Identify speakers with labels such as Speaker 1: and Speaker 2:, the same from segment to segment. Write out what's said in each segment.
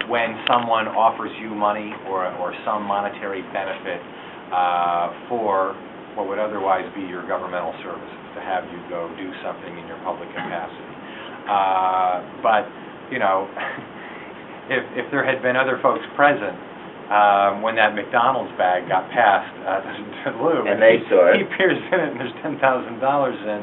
Speaker 1: when someone offers you money or some monetary benefit for what would otherwise be your governmental services, to have you go do something in your public capacity. But, you know, if there had been other folks present when that McDonald's bag got passed to Lou,
Speaker 2: and they saw it,
Speaker 1: he peers in it and there's $10,000 in,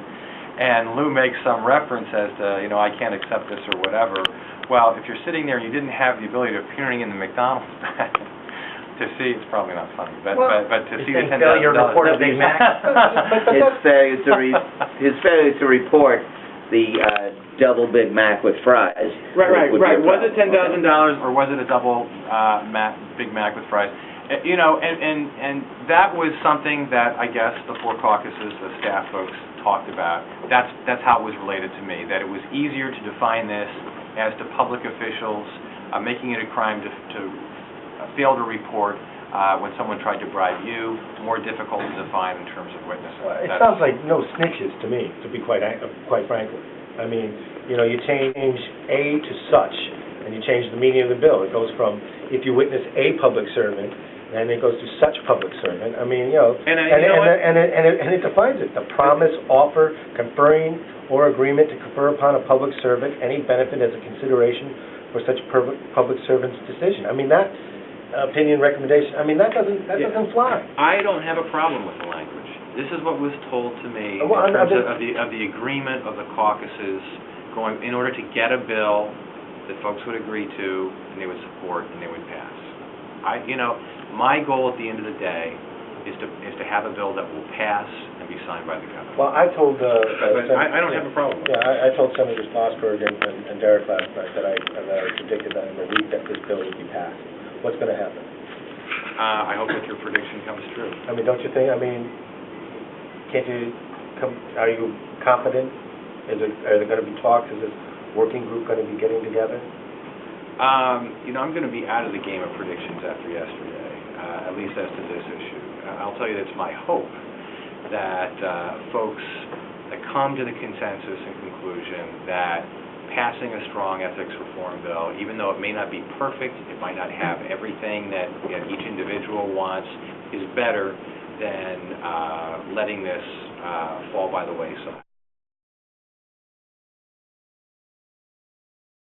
Speaker 1: and Lou makes some reference as to, you know, I can't accept this or whatever. Well, if you're sitting there and you didn't have the ability of peering in the McDonald's bag to see, it's probably not funny, but to see the $10,000.
Speaker 3: Failure to report of Big Macs.
Speaker 2: His failure to report the double Big Mac with fries.
Speaker 1: Right. Was it $10,000 or was it a double Big Mac with fries? You know, and that was something that I guess the four caucuses, the staff folks talked about. That's how it was related to me, that it was easier to define this as to public officials, making it a crime to fail to report when someone tried to bribe you, more difficult to define in terms of witnesses.
Speaker 3: Well, it sounds like no snitches to me, to be quite frankly. I mean, you know, you change A to such, and you change the meaning of the bill. It goes from if you witness a public servant, and it goes to such public servant. I mean, you know, and it defines it: the promise, offer, conferring, or agreement to confer upon a public servant any benefit as a consideration for such public servant's decision. I mean, that opinion recommendation. I mean, that doesn't fly.
Speaker 1: I don't have a problem with the language. This is what was told to me in terms of the agreement of the caucuses going in order to get a bill that folks would agree to and they would support and they would pass. You know, my goal at the end of the day is to have a bill that will pass and be signed by the governor.
Speaker 3: Well, I told
Speaker 1: I don't have a problem with it.
Speaker 3: I told Senators Mossberg and Derek last night that I predicted that in a week that this bill would be passed. What's going to happen?
Speaker 1: I hope that your prediction comes true.
Speaker 3: I mean, don't you think? I mean, are you confident? Are there going to be talks? Is this working group going to be getting together?
Speaker 1: You know, I'm going to be out of the game of predictions after yesterday, at least as to this issue. I'll tell you that it's my hope that folks that come to the consensus and conclusion that passing a strong ethics reform bill, even though it may not be perfect, it might not have everything that each individual wants, is better than letting this fall by the wayside.